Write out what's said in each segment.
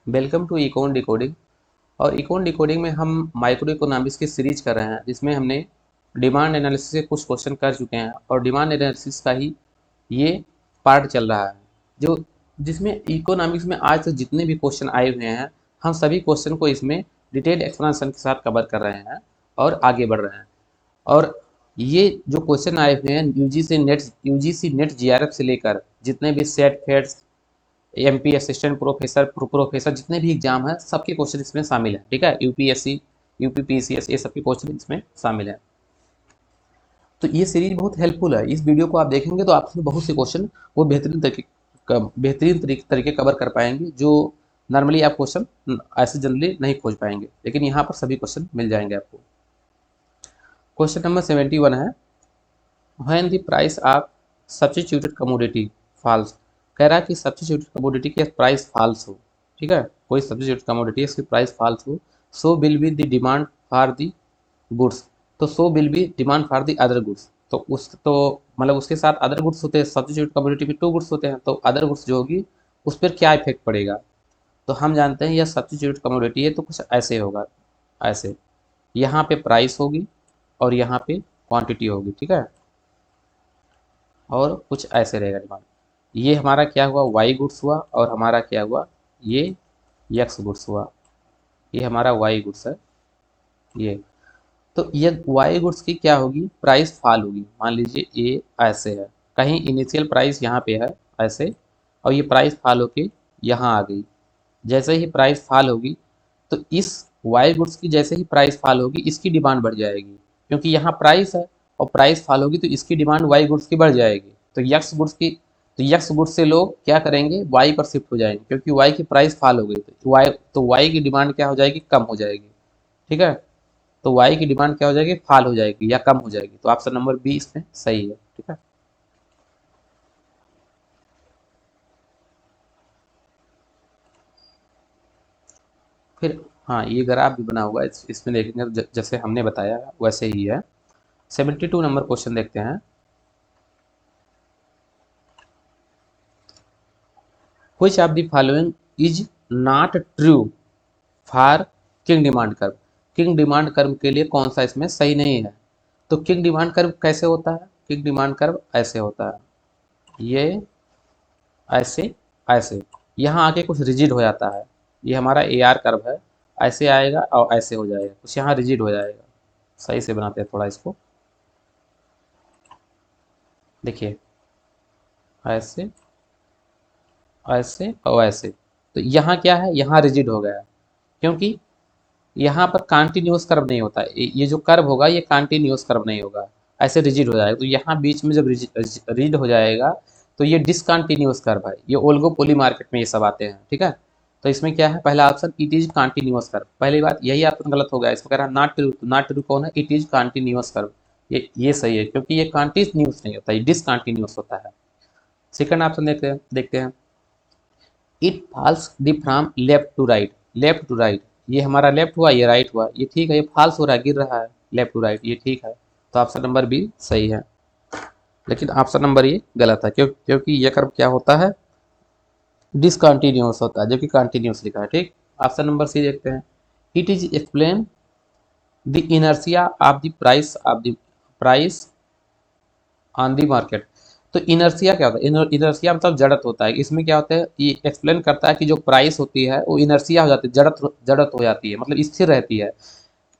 Welcome to इकोन decoding. और इकोन decoding में हम माइक्रो इकोनॉमिक्स की सीरीज कर रहे हैं, जिसमें हमने डिमांड एनालिसिस के कुछ क्वेश्चन कर चुके हैं और डिमांड एनालिसिस का ही ये पार्ट चल रहा है, जो जिसमें इकोनॉमिक्स में आज तक जितने भी क्वेश्चन आए हुए हैं, हम सभी क्वेश्चन को इसमें डिटेल एक्सप्लेनेशन के साथ कवर कर रहे हैं और आगे बढ़ रहे हैं। और ये जो क्वेश्चन आए हुए हैं यूजीसी नेट जीआरएफ से लेकर जितने भी सेट फेट्स एमपी असिस्टेंट प्रोफेसर जितने भी एग्जाम है, सबके क्वेश्चन इसमें शामिल है। ठीक है, यूपीएससी यूपीपीसीएस ये सबके क्वेश्चन इसमें शामिल है। तो ये सीरीज बहुत हेल्पफुल है। इस वीडियो को आप देखेंगे तो आप इसमें बहुत से क्वेश्चन वो बेहतरीन तरीके कवर कर पाएंगे, जो नॉर्मली आप क्वेश्चन ऐसे जनरली नहीं खोज पाएंगे, लेकिन यहाँ पर सभी क्वेश्चन मिल जाएंगे आपको। क्वेश्चन नंबर 71 है, when the price of substituted commodity falls. कह रहा है कि सब्स्टिट्यूटेड कमोडिटी की प्राइस फॉल्स हो। ठीक है, कोई सब्स्टिट्यूटेड कमोडिटी इसकी प्राइस फॉल्स हो, so will be the demand for the goods. तो so will be demand for the other goods, तो मतलब उसके साथ अदर गुड्स होते हैं। सब्स्टिट्यूट कमोडिटी में टू गुड्स होते हैं, तो अदर गुड्स जो होगी उस पर क्या इफेक्ट पड़ेगा। तो हम जानते हैं यह सब्स्टिट्यूट कमोडिटी है, तो कुछ ऐसे होगा। ऐसे यहाँ पे प्राइस होगी और यहाँ पे क्वांटिटी होगी। ठीक है, और कुछ ऐसे रहेगा डिमांड। ये हमारा क्या हुआ, वाई गुड्स हुआ, और हमारा क्या हुआ, ये एक्स गुड्स हुआ। ये हमारा वाई गुड्स है ये। तो ये वाई गुड्स की क्या होगी, प्राइस फॉल होगी। मान लीजिए ये ऐसे है, कहीं इनिशियल प्राइस यहाँ पे है ऐसे, और ये प्राइस फॉल होके यहाँ आ गई। जैसे ही प्राइस फॉल होगी, तो इस वाई गुड्स की जैसे ही प्राइस फॉल होगी, इसकी डिमांड बढ़ जाएगी, क्योंकि यहाँ प्राइस है और प्राइस फॉल होगी तो इसकी डिमांड वाई गुड्स की बढ़ जाएगी। तो यक्स गुड्स से लोग क्या करेंगे, वाई पर शिफ्ट हो जाएंगे, क्योंकि वाई की प्राइस फॉल हो गई तो वाई की डिमांड क्या हो जाएगी, कम हो जाएगी। ठीक है, तो वाई की डिमांड क्या हो जाएगी, फॉल हो जाएगी या कम हो जाएगी। तो ऑप्शन नंबर बी इसमें सही है। ठीक है, फिर हाँ, ये ग्राफ भी बना हुआ है, इसमें देखेंगे तो जैसे हमने बताया वैसे ही है। 72 नंबर क्वेश्चन देखते हैं। Which of the following is not true for king demand curve. King demand curve के लिए कौन सा इसमें सही नहीं है। तो किंग डिमांड कर्व कैसे होता है, किंग डिमांड कर्व ऐसे होता है, ये ऐसे ऐसे, यहाँ आके कुछ रिजिड हो जाता है। ये हमारा ए आर कर्व है, ऐसे आएगा और ऐसे हो जाएगा, कुछ यहाँ रिजिड हो जाएगा। सही से बनाते हैं थोड़ा इसको, देखिए ऐसे ऐसे और ऐसे। तो यहाँ क्या है, यहाँ रिजिड हो गया, क्योंकि यहाँ पर कंटिन्यूअस कर्व नहीं होता। ये जो कर्व होगा ये कंटिन्यूअस कर्व नहीं होगा, ऐसे रिजिड हो जाएगा। तो यहाँ बीच में जब रिजिड हो जाएगा तो ये डिसकंटिन्यूअस कर्व है। ये ओल्गोपोली मार्केट में ये सब आते हैं। ठीक है, तो इसमें क्या है, पहला option it is continuous curve. पहली बात यही ऑप्शन गलत हो गया, इसमें कह रहा है नॉट ट्रू। नॉट ट्रू कौन है, इट इज कंटिन्यूअस कर्व। ये सही है, क्योंकि ये कंटिन्यूअस नहीं होता, ये डिसकंटिन्यूअस होता है। सेकंड ऑप्शन देखते हैं it falls the from left to right. Left to right, ये हमारा लेफ्ट हुआ, ये राइट हुआ, ये ठीक है। ये फॉल्स हो रहा है, गिर रहा है लेफ्ट टू राइट, ये ठीक है। तो ऑप्शन नंबर बी सही है, लेकिन ऑप्शन नंबर ये गलत है, क्योंकि ये कर्व क्या होता है, डिसकंटिन्यूअस होता है, जबकि कंटिन्यूअस लिखा है। ठीक, ऑप्शन नंबर सी देखते हैं। It is explain the inertia of the price on the market. तो इनर्सिया क्या होता है, इनर्सिया मतलब जड़त होता है। इसमें क्या होता है, ये एक्सप्लेन करता है कि जो प्राइस होती है वो इनर्सिया हो जाती है, जड़त हो जाती है, मतलब स्थिर रहती है।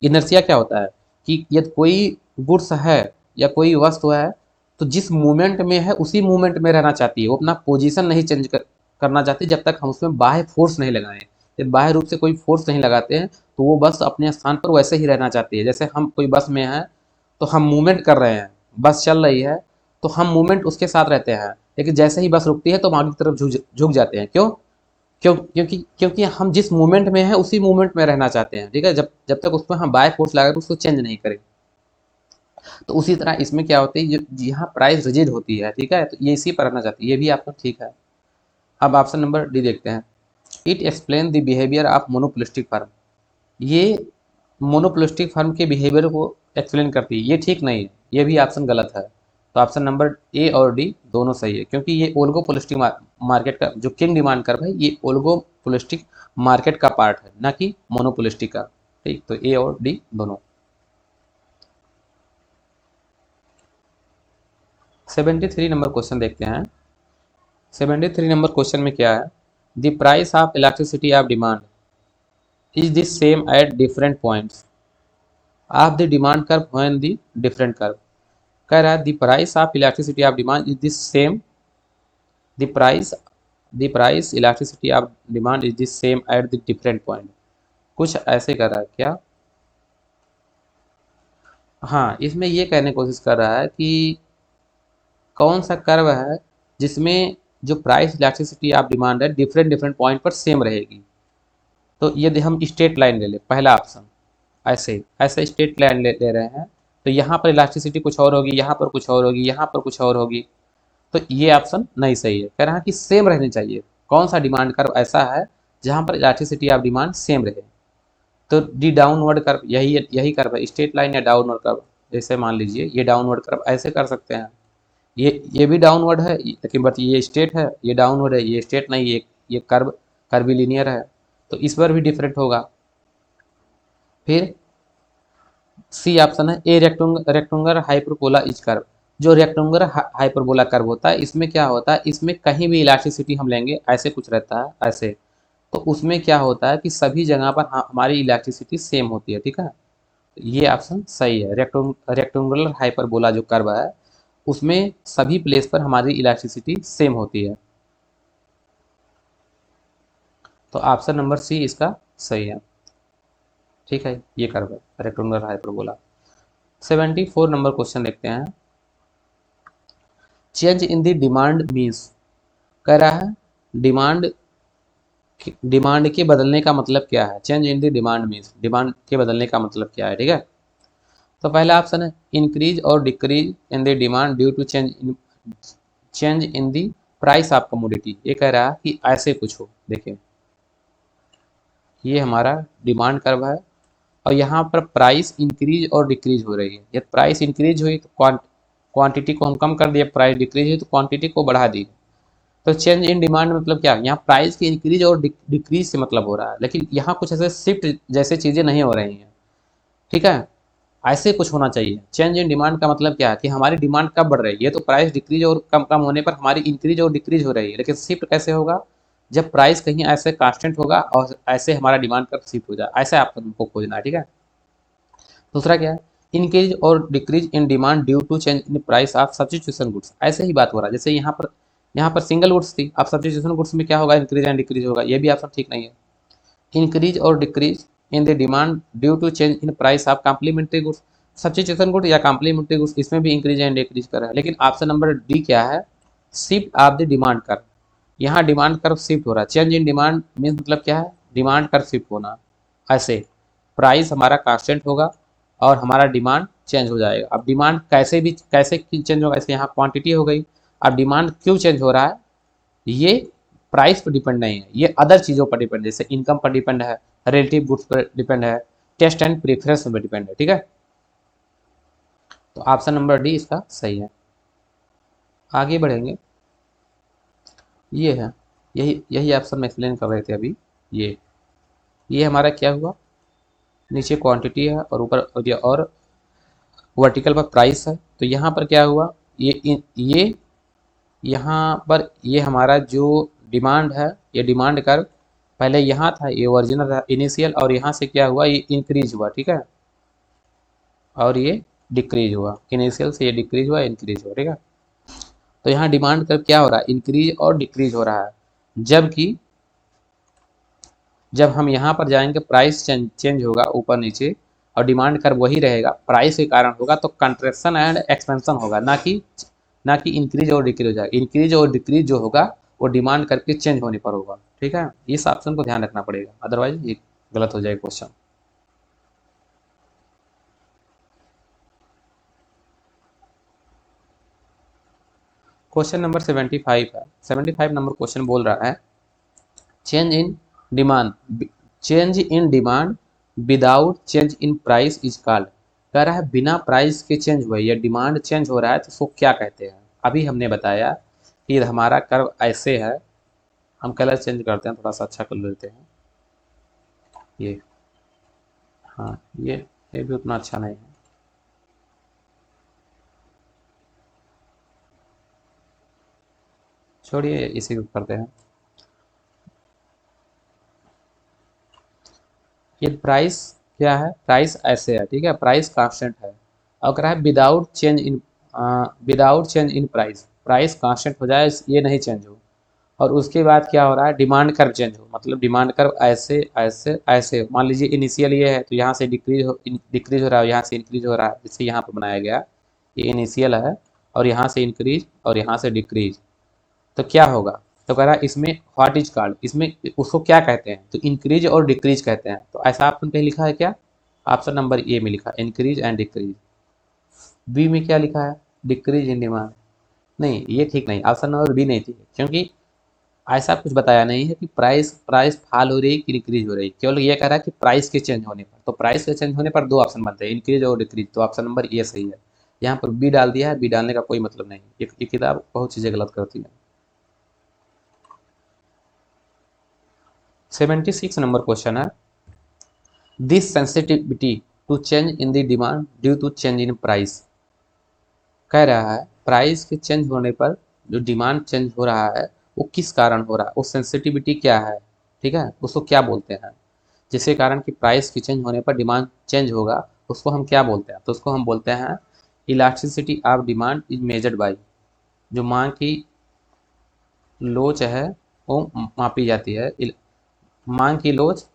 इनर्सिया क्या होता है कि यदि कोई गुड्स है या कोई वस्तु है, तो जिस मूवमेंट में है उसी मूवमेंट में रहना चाहती है, वो अपना पोजीशन नहीं करना चाहती जब तक हम उसमें बाह्य फोर्स नहीं लगाएं। जब बाह्य रूप से कोई फोर्स नहीं लगाते हैं तो वो बस अपने स्थान पर वैसे ही रहना चाहती है। जैसे हम कोई बस में हैं तो हम मूवमेंट कर रहे हैं, बस चल रही है तो हम मूवमेंट उसके साथ रहते हैं, लेकिन जैसे ही बस रुकती है तो हम आगे की तरफ झुक जाते हैं। क्योंकि हम जिस मूवमेंट में है उसी मूवमेंट में रहना चाहते हैं। ठीक है, जब जब तक उसमें हम बाय फोर्स लगा उसको चेंज नहीं करें। तो उसी तरह इसमें क्या होती है, यहाँ प्राइस रिजिड होती है। ठीक है, तो ये इसी पर रहना चाहती है, ये भी आपका ठीक है। अब ऑप्शन नंबर डी देखते हैं। It explain the behaviour of monopolistic firm. ये मोनोपोलिस्टिक फर्म के बिहेवियर को एक्सप्लेन करती है, ये ठीक नहीं है, ये भी ऑप्शन गलत है। तो ऑप्शन नंबर ए और डी दोनों सही है, क्योंकि ये ओलिगोपोलिस्टिक मार्केट का जो किंग डिमांड कर्व है ये ओलिगोपोलिस्टिक मार्केट का पार्ट है, ना कि मोनोपोलिस्टिक का। ठीक, तो ए और डी दोनों। 73 नंबर क्वेश्चन देखते हैं। 73 नंबर क्वेश्चन में क्या है, the price of elasticity of demand is the same at different points of the demand curve when the different curve. कह रहा है the price of elasticity of demand is the same, the price elasticity of demand is the same at the different point. कुछ ऐसे कर रहा है क्या? हाँ, इसमें ये कहने की कोशिश कर रहा है कि कौन सा कर्व है जिसमें जो प्राइस इलेक्ट्रिसिटी ऑफ डिमांड है डिफरेंट डिफरेंट पॉइंट पर सेम रहेगी। तो यदि हम स्ट्रेट लाइन ले लें, पहला ऑप्शन, ऐसे ऐसे स्ट्रेट लाइन ले रहे हैं, तो यहाँ पर इलेक्ट्रिसिटी कुछ और होगी, यहाँ पर कुछ और होगी, यहाँ पर कुछ और होगी, तो ये ऑप्शन नहीं सही है। कह रहा है कि सेम रहनी चाहिए। कौन सा डिमांड कर्व ऐसा है जहाँ पर इलेक्ट्रिसिटी ऑफ डिमांड सेम रहे? तो डी डाउनवर्ड कर्व, यही कर्व है, स्ट्रेट लाइन या डाउनवर्ड कर्व। जैसे मान लीजिए ये डाउनवर्ड कर्व ऐसे कर सकते हैं, ये भी डाउनवर्ड है लेकिन बट ये स्ट्रेट है, ये डाउनवर्ड है, ये स्ट्रेट नहीं, ये कर्वीलिनियर है, तो इस पर भी डिफरेंट होगा। फिर सी ऑप्शन है ए रेक्टेंगुलर हाइपरबोला इज कर्व। जो रेक्टेंगुलर हाइपरबोला कर्व होता है इसमें क्या होता है, इसमें कहीं भी इलास्टिसिटी हम लेंगे, ऐसे कुछ रहता है ऐसे, तो उसमें क्या होता है कि सभी जगह पर हमारी इलेक्ट्रिसिटी सेम होती है। ठीक है, ये ऑप्शन सही है। रेक्टेंगुलर हाइपरबोला जो कर्व है उसमें सभी प्लेस पर हमारी इलेक्ट्रिसिटी सेम होती है। तो ऑप्शन नंबर सी इसका सही है। ठीक है, ये कर्व है रेक्टेंगुलर हाइपरबोला। 74 नंबर क्वेश्चन देखते हैं। Change in the demand means, कह रहा है डिमांड के बदलने का मतलब क्या है? Change in the demand means, demand के बदलने का मतलब क्या है? ठीक है, तो पहला ऑप्शन है इंक्रीज और decrease in the demand due to change in the price of commodity. ये कह रहा है कि ऐसे कुछ हो। देखिए ये हमारा डिमांड कर्व है और यहाँ पर प्राइस इंक्रीज और डिक्रीज हो रही है। यदि प्राइस इंक्रीज हुई तो क्वांटिटी को हम कम कर दिए, प्राइस डिक्रीज हुई तो क्वांटिटी को बढ़ा दी। तो चेंज इन डिमांड मतलब क्या? यहाँ प्राइस की इंक्रीज और डिक्रीज से मतलब हो रहा है, लेकिन यहाँ कुछ ऐसे शिफ्ट जैसे चीज़ें नहीं हो रही हैं। ठीक है, ऐसे कुछ होना चाहिए। चेंज इन डिमांड का मतलब क्या है कि हमारी डिमांड कब बढ़ रही है, ये तो प्राइस डिक्रीज और कम कम होने पर हमारी इंक्रीज और डिक्रीज हो रही है, लेकिन शिफ्ट कैसे होगा? जब प्राइस कहीं ऐसे कांस्टेंट होगा और ऐसे हमारा डिमांड का शिफ्ट हो जाए, ऐसा आपको खोजना है। ठीक है, दूसरा क्या है, इंक्रीज और decrease in demand due to change in price of substitution goods. ऐसे ही बात हो रहा है, जैसे यहाँ पर सिंगल गुड्स थी, अब सब्स्टिट्यूशन गुड्स में क्या होगा? इंक्रीज एंड डिक्रीज होगा। ये भी ऑप्शन ठीक नहीं है। इंक्रीज और decrease in the demand due to change in price of complementary goods, substitution good या कॉम्प्लीमेंट्री गुड्स, इसमें भी इंक्रीज एंड डिक्रीज कर रहा है। लेकिन ऑप्शन नंबर डी क्या है? Shift of the demand curve. यहाँ डिमांड कर्व शिफ्ट हो रहा है। चेंज इन डिमांड मीन्स मतलब क्या है? डिमांड कर्व शिफ्ट होना। ऐसे प्राइस हमारा कांस्टेंट होगा और हमारा डिमांड चेंज हो जाएगा। अब डिमांड कैसे चेंज होगा? ऐसे यहाँ क्वांटिटी हो गई। अब डिमांड क्यों चेंज हो रहा है? ये प्राइस पर डिपेंड नहीं है, ये अदर चीज़ों पर डिपेंड है, जैसे इनकम पर डिपेंड है, रिलेटिव गुड्स पर डिपेंड है, टेस्ट एंड प्रेफरेंस पर डिपेंड है। ठीक है, तो ऑप्शन नंबर डी इसका सही है। आगे बढ़ेंगे, ये है, यही ऑप्शन में एक्सप्लेन कर रहे थे अभी। ये हमारा क्या हुआ? नीचे क्वांटिटी है और ऊपर और वर्टिकल पर प्राइस है। तो यहाँ पर क्या हुआ? ये यहाँ पर ये हमारा जो डिमांड है, ये डिमांड कर्व पहले यहाँ था, ये ओरिजिनल था इनिशियल, और यहाँ से क्या हुआ? ये इंक्रीज हुआ। ठीक है, और ये डिक्रीज हुआ, इनिशियल से ये डिक्रीज हुआ, इंक्रीज हुआ। ठीक है, तो यहाँ डिमांड कर्व क्या हो रहा है? इंक्रीज और डिक्रीज हो रहा है। जबकि जब हम यहाँ पर जाएंगे प्राइस चेंज होगा ऊपर नीचे और डिमांड कर्व वही रहेगा, प्राइस के कारण होगा, तो कंट्रैक्शन एंड एक्सपेंशन होगा, ना कि इंक्रीज और डिक्रीज हो जाएगा। इंक्रीज और डिक्रीज जो होगा वो डिमांड कर्व के चेंज होने पर होगा। ठीक है, इस ऑप्शन को ध्यान रखना पड़ेगा, अदरवाइज ये गलत हो जाएगा क्वेश्चन। क्वेश्चन नंबर 75 है। 75 नंबर क्वेश्चन बोल रहा है change in demand without change in price is called. कह रहा है बिना प्राइस के चेंज हुए या डिमांड चेंज हो रहा है तो उसको क्या कहते हैं। अभी हमने बताया कि हमारा कर्व ऐसे है, हम कलर चेंज करते हैं, थोड़ा सा अच्छा कर लेते हैं ये। हाँ, ये भी उतना अच्छा नहीं है। छोड़िए, इसी को करते हैं। ये प्राइस क्या है, प्राइस ऐसे है, ठीक है, प्राइस कांस्टेंट है। और कह रहा है without change in price, price constant हो जाए, ये नहीं चेंज हो। और उसके बाद क्या हो रहा है, डिमांड कर्व चेंज हो, मतलब डिमांड कर्व ऐसे ऐसे ऐसे, मान लीजिए इनिशियल ये है तो यहाँ से डिक्रीज हो रहा है, यहाँ से इंक्रीज हो रहा है, जिससे यहाँ पर बनाया गया। ये इनिशियल है और यहाँ से इंक्रीज और यहाँ से डिक्रीज, तो क्या होगा। तो कह रहा है इसमें व्हाट इज कॉल्ड, इसमें उसको क्या कहते हैं, तो इंक्रीज और डिक्रीज कहते हैं। तो ऐसा ऑप्शन कहीं लिखा है क्या, ऑप्शन नंबर ए में लिखा है इंक्रीज एंड डिक्रीज। बी में क्या लिखा है, डिक्रीज इन डिमांड। नहीं, ये ठीक नहीं, ऑप्शन नंबर बी नहीं थी, क्योंकि ऐसा कुछ बताया नहीं है कि प्राइस प्राइस फॉल हो रही है कि इंक्रीज हो रही है, केवल ये कह रहा है कि प्राइस के चेंज होने पर। तो प्राइस के चेंज होने पर दो ऑप्शन बनते हैं, इंक्रीज और डिक्रीज, तो ऑप्शन नंबर ए सही है। यहाँ पर बी डाल दिया है, बी डालने का कोई मतलब नहीं, ये किताब बहुत चीज़ें गलत करती है। 76 नंबर क्वेश्चन है, this sensitivity to change in the demand due to change in price. कह रहा है प्राइस के चेंज होने पर जो डिमांड चेंज हो रहा है वो किस कारण हो रहा है, वो सेंसिटिविटी क्या है, ठीक है, उसको क्या बोलते हैं। जिसके कारण कि प्राइस के चेंज होने पर डिमांड चेंज होगा, उसको हम क्या बोलते हैं, तो उसको हम बोलते हैं elasticity of demand is measured by, जो मांग की लोच है वो मापी जाती है। मांग की लोच,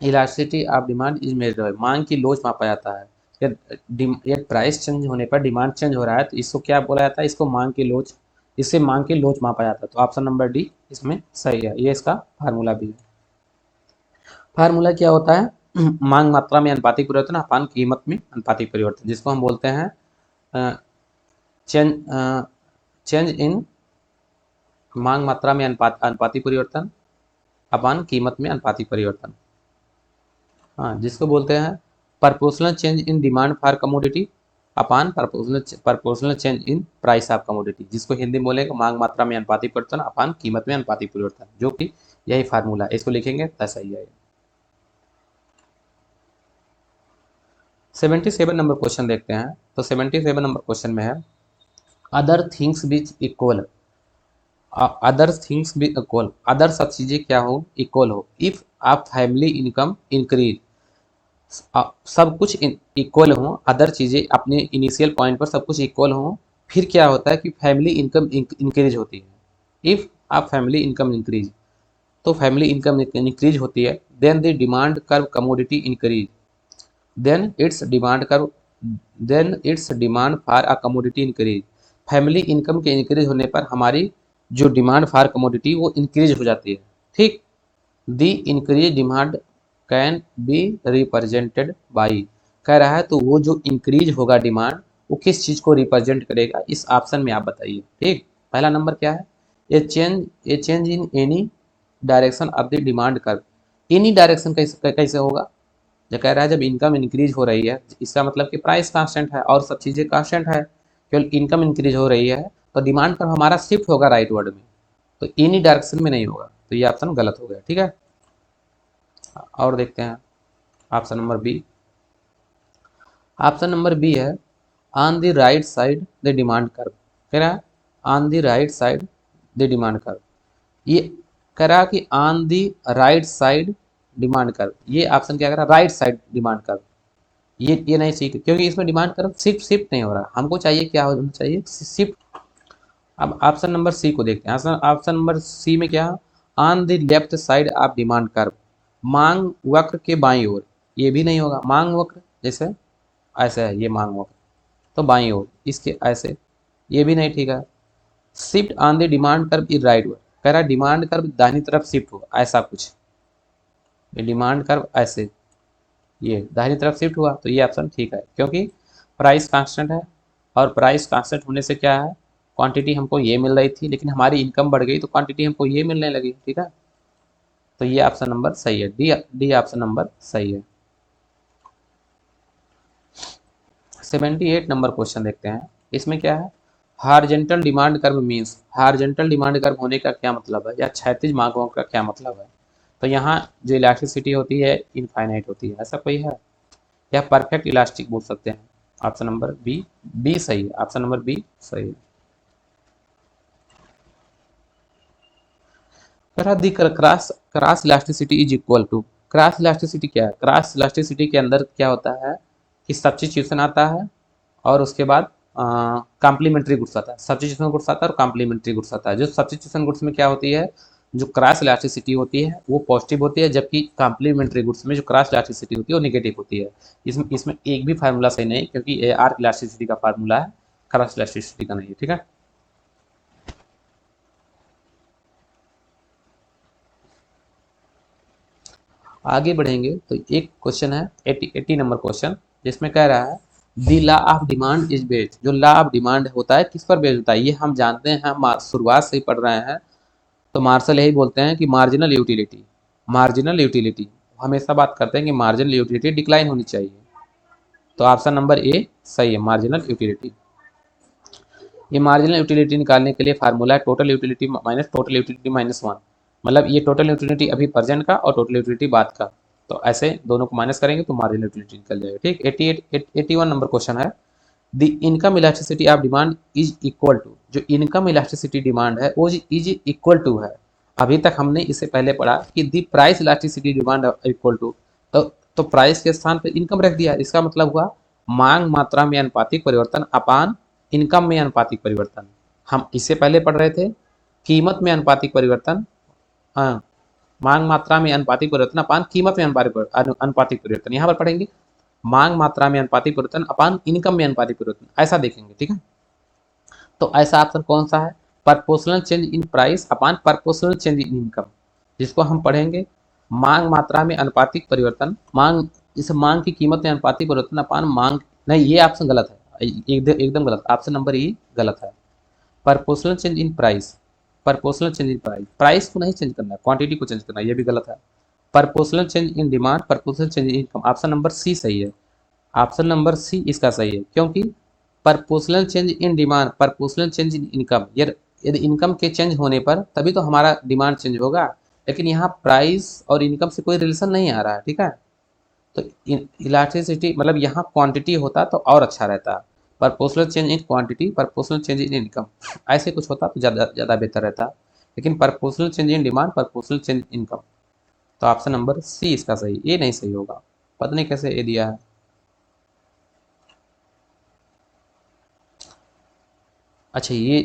elasticity of demand is measured by, मांग की लोच मापा जाता है। ये प्राइस चेंज होने पर डिमांड चेंज हो रहा है तो इसको क्या बोला जाता है, इसको मांग की लोच, इससे मांग की लोच मापा जाता है। तो ऑप्शन नंबर डी इसमें सही है, ये इसका फार्मूला भी है। फार्मूला क्या होता है, मांग मात्रा में अनुपातिक परिवर्तन अपान कीमत में अनुपातिक परिवर्तन, जिसको हम बोलते हैं चेंज चेंज इन, मांग मात्रा में अनुपातिक परिवर्तन अपान कीमत में अनुपातिक परिवर्तन। हाँ, जिसको बोलते हैं proportional change in demand for commodity upon proportional change in price of commodity, जिसको हिंदी में बोलेगा मांग मात्रा में अनुपातिक परिवर्तन अपान कीमत में अनुपातिक परिवर्तन, जो कि यही फार्मूला है, इसको लिखेंगे तो सही है। 77 नंबर क्वेश्चन देखते हैं। तो 77 नंबर क्वेश्चन में है अदर थिंग्स बीच इक्वल, अदर थिंग्स भी इक्वल, अदर सब चीजें क्या हो, इक्वल हो, इफ आप फैमिली इनकम इंक्रीज, सब कुछ इक्वल हो, अदर चीजें अपने इनिशियल पॉइंट पर सब कुछ इक्वल हो, फिर क्या होता है कि फैमिली इनकम इंक्रीज होती है। इफ आप फैमिली इनकम इंक्रीज, तो फैमिली इनकम इंक्रीज होती है, then the demand curve commodity increase, then its demand curve, then its demand for a commodity increase. Family income के इंक्रीज होने पर हमारी जो डिमांड फॉर कमोडिटी वो इंक्रीज हो जाती है, ठीक। The increase demand can be represented by, कह रहा है तो वो जो इंक्रीज होगा डिमांड वो किस चीज को रिप्रेजेंट करेगा, इस ऑप्शन में आप बताइए, ठीक। पहला नंबर क्या है, ए change in any direction of the demand curve, any direction कैसे होगा, जो कह रहा है जब इनकम इंक्रीज हो रही है, इसका मतलब कि प्राइस कांस्टेंट है और सब चीजें कांस्टेंट है, केवल इनकम इंक्रीज हो रही है तो डिमांड पर हमारा शिफ्ट होगा राइट वर्ड में, तो एनी डायरेक्शन में नहीं होगा, तो ये ऑप्शन गलत हो गया, ठीक है। और देखते हैं option number B. Option number B है on the right side the demand curve, कह रहा है on the right side the demand curve, ये कह रहा है कि on the right side demand curve, ये ऑप्शन क्या कह रहा है, राइट साइड डिमांड कर्व, ये नहीं सीख, क्योंकि इसमें डिमांड कर्व शिफ्ट शिफ्ट नहीं हो रहा, हमको चाहिए क्या होना चाहिए, शिफ्ट। अब ऑप्शन नंबर सी को देखते हैं, ऑप्शन नंबर सी में क्या, on the left side of demand curve, मांग वक्र के बाईं ओर, ये भी नहीं होगा, मांग वक्र जैसे ऐसे है, ये मांग वक्र तो बाईं ओर इसके ऐसे, ये भी नहीं ठीक है। Shift on the demand curve is right word, कह रहा है डिमांड कर्व दाहिनी तरफ शिफ्ट हो, ऐसा कुछ, ये डिमांड कर्व ऐसे, ये दाहिनी तरफ शिफ्ट हुआ, तो ये ऑप्शन ठीक है, क्योंकि प्राइस कांस्टेंट है और प्राइस कांस्टेंट होने से क्या है, क्वांटिटी हमको ये मिल रही थी लेकिन हमारी इनकम बढ़ गई तो क्वांटिटी हमको ये मिलने लगी, ठीक है। तो ये ऑप्शन नंबर सही है, डी डी ऑप्शन नंबर सही है। 78 नंबर क्वेश्चन देखते हैं। इसमें क्या है, horizontal demand curve means, horizontal demand curve होने का क्या मतलब है, या क्षैतिज मांगों का क्या मतलब है। तो यहाँ जो इलास्टिसिटी होती है इनफाइनाइट होती है, ऐसा कोई है, या परफेक्ट इलास्टिक बोल सकते हैं। ऑप्शन नंबर बी, बी सही है, ऑप्शन नंबर बी सही है। Cross cross elasticity is equal to, cross elasticity क्या है, क्रॉस इलास्टिसिटी के अंदर क्या होता है कि सब्स्टिट्यूशन आता है और उसके बाद कॉम्प्लीमेंट्री गुड्स आता है, सब्स्टिट्यूशन गुड्स आता है और कॉम्प्लीमेंट्री गुड्स आता है। जो सब्स्टिट्यूशन गुड्स में क्या होती है, जो क्रॉस इलास्टिसिटी होती है वो पॉजिटिव होती है, जबकि कॉम्प्लीमेंट्री गुड्स में जो क्रॉस इलास्टिसिटी होती है वो नेगेटिव होती है। इसमें एक भी फार्मूला सही नहीं, क्योंकि ये आर्क इलास्टिसिटी का फार्मूला है, क्रॉस इलास्टिसिटी का नहीं है, ठीक है। आगे बढ़ेंगे तो एक क्वेश्चन है 80 नंबर क्वेश्चन, जिसमें कह रहा है the law of demand is based, जो लॉ ऑफ डिमांड होता है किस पर बेस्ड होता है, ये हम जानते हैं, हम शुरुआत से ही पढ़ रहे हैं। तो मार्शल यही बोलते हैं कि मार्जिनल यूटिलिटी, मार्जिनल यूटिलिटी हमेशा बात करते हैं कि मार्जिनल यूटिलिटी डिक्लाइन होनी चाहिए। तो ऑप्शन नंबर ए सही है, मार्जिनल यूटिलिटी। ये मार्जिनल यूटिलिटी निकालने के लिए फार्मूला है total utility minus total utility minus one, मतलब ये टोटल यूटिलिटी अभी प्रेजेंट का और टोटल यूटिलिटी बाद का, तो ऐसे दोनों को माइनस करेंगे तो मार्जिनल यूटिलिटी निकल जाएगा, ठीक। 81 नंबर क्वेश्चन है, the income elasticity of demand is equal to, जो इनकम इलास्टिसिटी डिमांड है वो इज इक्वल टू है। अभी तक हमने इससे पहले पढ़ा कि the price elasticity demand equal to, तो प्राइस के स्थान पर इनकम रख दिया, इसका मतलब हुआ मांग मात्रा में अनुपातिक परिवर्तन अपान इनकम में अनुपातिक परिवर्तन। हम इससे पहले पढ़ रहे थे कीमत में अनुपातिक परिवर्तन, हाँ, मांग मात्रा में अनुपातिक परिवर्तन अपान कीमत में अनुपातिक परिवर्तन। यहाँ पर पढ़ेंगे मांग मात्रा में अनुपातिक परिवर्तन अपान इनकम में अनुपातिक परिवर्तन, ऐसा देखेंगे, ठीक है। तो ऐसा ऑप्शन कौन सा है, proportional change in price upon proportional change in income, जिसको हम पढ़ेंगे मांग मात्रा में अनुपातिक परिवर्तन, मांग इस मांग की कीमत में अनुपातिक परिवर्तन अपान मांग, नहीं ये ऑप्शन गलत है, एकदम गलत, ऑप्शन नंबर ई गलत है। Proportional change in price, proportional change in price, price को नहीं चेंज करना है, क्वांटिटी को चेंज करना है, ये भी गलत है। Proportional change in demand, proportional change in income, option number C सही है, ऑप्शन नंबर सी इसका सही है, क्योंकि proportional change in demand, proportional change in income, यदि इनकम के चेंज होने पर तभी तो हमारा डिमांड चेंज होगा, लेकिन यहाँ प्राइस और इनकम से कोई रिलेशन नहीं आ रहा है, ठीक है। तो इलास्टिसिटी मतलब यहाँ क्वांटिटी होता तो और अच्छा रहता, proportional change in quantity, proportional change in income, ऐसे कुछ होता तो ज़्यादा बेहतर रहता, लेकिन proportional change in demand, proportional change in income. तो ऑप्शन नंबर सी इसका सही, ये नहीं सही होगा, पता नहीं कैसे ये दिया है। अच्छा ये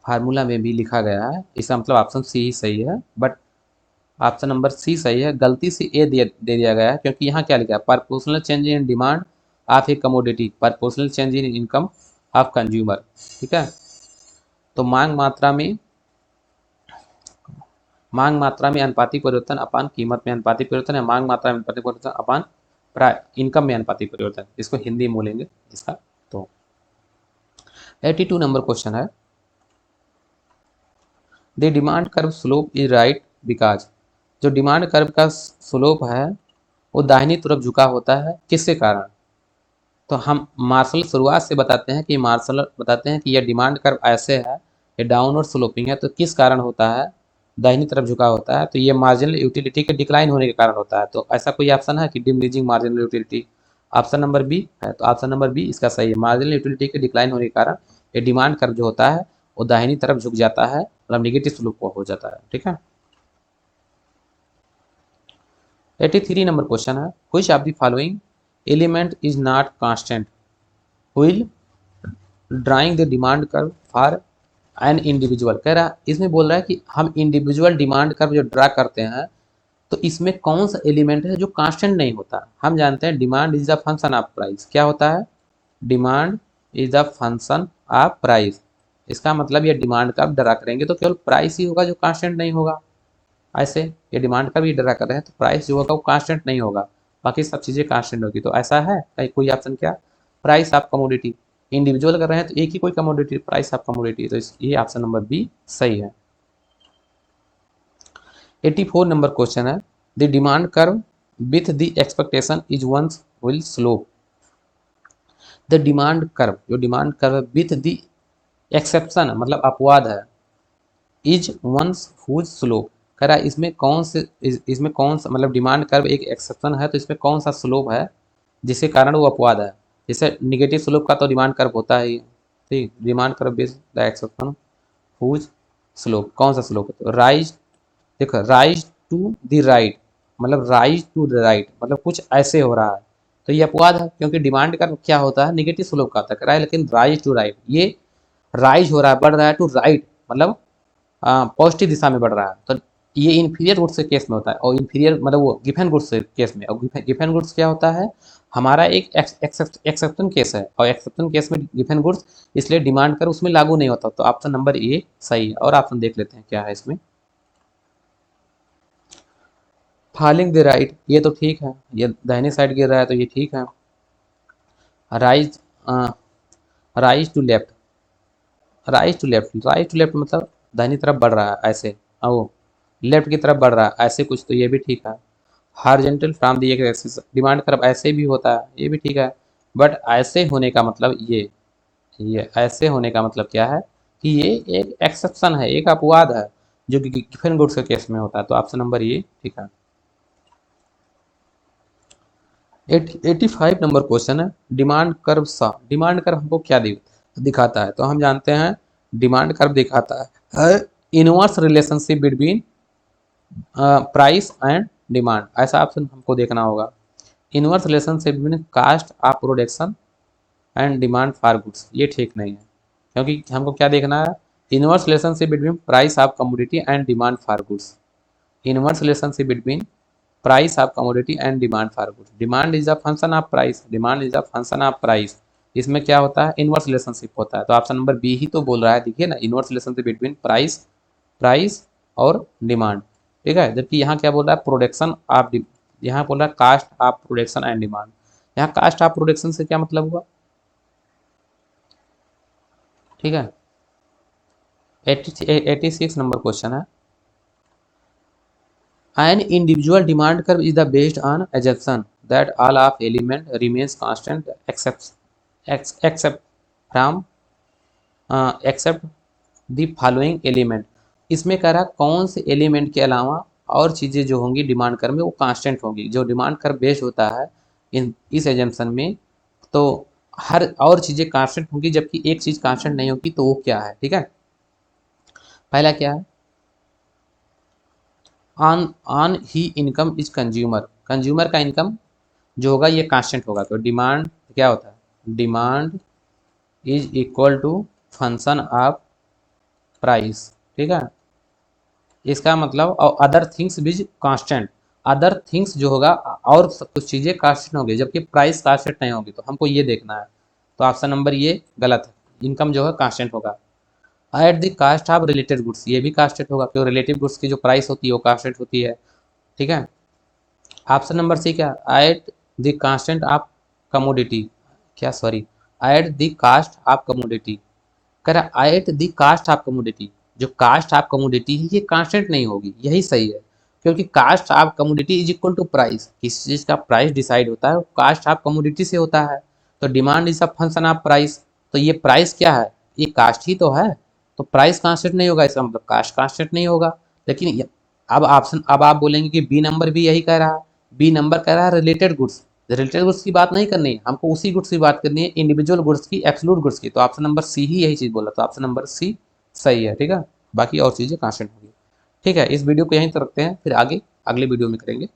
फार्मूला में भी लिखा गया है, इसका मतलब ऑप्शन सी ही सही है, बट ऑप्शन नंबर सी सही है, गलती से ए दे दिया गया है, क्योंकि यहाँ क्या लिखा है, proportional change in demand of A commodity, proportional change in income of consumer, ठीक है। तो मांग मात्रा में अनुपातिक परिवर्तन अपान कीमत में अनुपातिक परिवर्तन है, मांग मात्रा में अनुपातिक परिवर्तन अपान इनकम में अनुपातिक परिवर्तन, इसको हिंदी में बोलेंगे इसका। तो 82 नंबर क्वेश्चन है, the demand curve slope is right because, जो डिमांड कर्व का स्लोप है वो दाहिनी तरफ झुका होता है, किसके कारण। तो हम मार्शल शुरुआत से बताते हैं कि मार्शल बताते हैं कि यह डिमांड कर्व ऐसे है, ये डाउनवर्ड स्लोपिंग है, तो किस कारण होता है दाहिनी तरफ झुका होता है, तो ये मार्जिनल यूटिलिटी के डिक्लाइन होने के कारण होता है। तो ऐसा कोई ऑप्शन है कि diminishing marginal utility, option number B है, तो ऑप्शन नंबर बी इसका सही है, मार्जिनल यूटिलिटी के डिक्लाइन होने के कारण ये डिमांड कर्व जो होता है वो दाहिनी तरफ झुक जाता है, मतलब निगेटिव स्लोप हो जाता है, ठीक है। 83 नंबर क्वेश्चन है, which of the following element is not constant wheel drawing the demand curve for an individual, कह रहा इसमें बोल रहा है कि हम इंडिविजुअल डिमांड कर्व जो ड्रा करते हैं तो इसमें कौन सा एलिमेंट है जो कांस्टेंट नहीं होता। हम जानते हैं demand is the function of price, क्या होता है, demand is the function of price, इसका मतलब ये डिमांड कर्व ड्रा करेंगे तो केवल प्राइस ही होगा जो कांस्टेंट नहीं होगा, ऐसे ये डिमांड कर्व भी ड्रा कर रहे हैं तो प्राइस जो होगा वो कांस्टेंट नहीं होगा, बाकी सब चीज़ें कांस्टेंट होगी। तो ऐसा है कहीं कोई ऑप्शन, क्या प्राइस ऑफ कमोडिटी, इंडिविजुअल कर रहे हैं तो एक ही कोई कमोडिटी, प्राइस ऑफ कमोडिटी, तो ये ऑप्शन नंबर बी सही है। 84 नंबर क्वेश्चन है, the demand curve with the expectation is once will slope. The demand curve, जो demand curve with the exception मतलब अपवाद है, इज वंस हुज स्लोप, कह रहा है इसमें कौन सा मतलब डिमांड कर्व एक एक्सेप्शन है तो इसमें कौन सा स्लोप है जिसके कारण वो अपवाद है। जैसे निगेटिव स्लोप का तो डिमांड कर्व होता है ही, ठीक, demand curve based the exception whose slope, कौन सा स्लोप है तो राइज, देखो राइज टू द राइट, मतलब राइज टू द राइट मतलब कुछ ऐसे हो रहा है तो ये अपवाद है, क्योंकि डिमांड कर्व क्या होता है निगेटिव स्लोप का होता है, लेकिन राइज टू राइट, ये राइज हो रहा है बढ़ रहा है टू राइट मतलब पॉजिटिव दिशा में बढ़ रहा है, तो ये इन्फीरियर गुड्स के केस में होता है, और इन्फीरियर मतलब वो गिफन गुड्स के केस में, और गिफन गुड्स क्या होता है हमारा एक एक्सेप्शन केस है, और एक्सेप्शन केस में गिफन गुड्स इसलिए डिमांड कर उसमें लागू नहीं होता, तो ऑप्शन नंबर ए सही है। और ऑप्शन देख लेते हैं क्या है इसमें। फॉलिंग द राइट, ये तो ठीक है, ये दाहिने साइड गिर रहा है तो ये ठीक है। Rise rise to left, right to left, right to left मतलब दाहिनी तरफ बढ़ रहा है ऐसे, और वो लेफ्ट की तरफ बढ़ रहा है ऐसे कुछ, तो ये भी ठीक है। Horizontal from the axis, demand curve ऐसे भी होता है, ये भी ठीक है, बट ऐसे होने का मतलब ये ऐसे होने का मतलब क्या है कि ये एक एक्सेप्शन है, एक अपवाद है जो कि गिवन गुड्स के केस में होता है, तो ऑप्शन नंबर ये ठीक है। 85 नंबर क्वेश्चन है, डिमांड कर्व सा, डिमांड कर्व हमको क्या दिखाता है, तो हम जानते हैं डिमांड कर्व दिखाता है inverse relationship between price and demand, ऐसा ऑप्शन हमको देखना होगा। Inverse relationship between caste of production and demand for goods, ये ठीक नहीं है, क्योंकि हमको क्या देखना है inverse relationship between price of commodity and demand for goods, inverse relationship between price of commodity and demand for goods, demand is a function of price, demand is a function of price, इसमें क्या होता है inverse relationship होता है, तो option number B ही तो बोल रहा है, देखिए ना inverse relationship between price price और डिमांड, ठीक है, जबकि यहाँ क्या बोल रहा है प्रोडक्शन ऑफ, यहाँ बोल रहा है cost of production and demand, यहाँ कास्ट ऑफ प्रोडक्शन से क्या मतलब हुआ, ठीक है। 86 नंबर क्वेश्चन है, an individual demand curve is the based on assumption that all of element remains constant except from except the following element, इसमें कह रहा कौन से एलिमेंट के अलावा और चीज़ें जो होंगी डिमांड कर्व में वो कांस्टेंट होंगी, जो डिमांड कर्व बेस्ड होता है इस एजम्पशन में, तो हर और चीज़ें कांस्टेंट होंगी जबकि एक चीज़ कांस्टेंट नहीं होगी, तो वो क्या है, ठीक है। पहला क्या है, on he income is consumer, consumer का इनकम जो होगा ये कांस्टेंट होगा, तो डिमांड क्या होता है demand is equal to function of price, ठीक है, इसका मतलब और other things with constant, other things जो होगा और कुछ चीज़ें कांस्टेंट होंगी जबकि प्राइस कांस्टेंट नहीं होगी, तो हमको ये देखना है, तो ऑप्शन नंबर ये गलत है, इनकम जो है कांस्टेंट होगा। At the cost of related goods, ये भी कांस्टेंट होगा क्योंकि रिलेटिव गुड्स की जो प्राइस होती है वो कांस्टेंट होती है, ठीक है। ऑप्शन नंबर सी क्या, at the constant of commodity, क्या sorry at the cost of commodity, कह रहा at the cost of commodity, जो कास्ट ऑफ कमोडिटी है ये कांस्टेंट नहीं होगी, यही सही है, क्योंकि cost of commodity is equal to price, किसी चीज़ का प्राइस डिसाइड होता है कास्ट ऑफ कमोडिटी से होता है, तो demand is a function of price, तो ये प्राइस क्या है ये कास्ट ही तो है, तो प्राइस कांस्टेंट नहीं होगा, इसका मतलब कास्ट कांस्टेंट नहीं होगा। लेकिन अब आप बोलेंगे कि बी नंबर भी यही कह रहा है, बी नंबर कह रहा है रिलेटेड गुड्स, रिलेटेड गुड्स की बात नहीं करनी है हमको, उसी गुड्स की बात करनी है इंडिविजुअल गुड्स की, एब्सोल्यूट गुड्स की, तो ऑप्शन नंबर सी ही यही चीज़ बोला, तो ऑप्शन नंबर सी सही है, ठीक है, बाकी और चीज़ें कांस्टेंट होगी। ठीक है, इस वीडियो को यहीं तक रखते हैं, फिर आगे अगले वीडियो में करेंगे।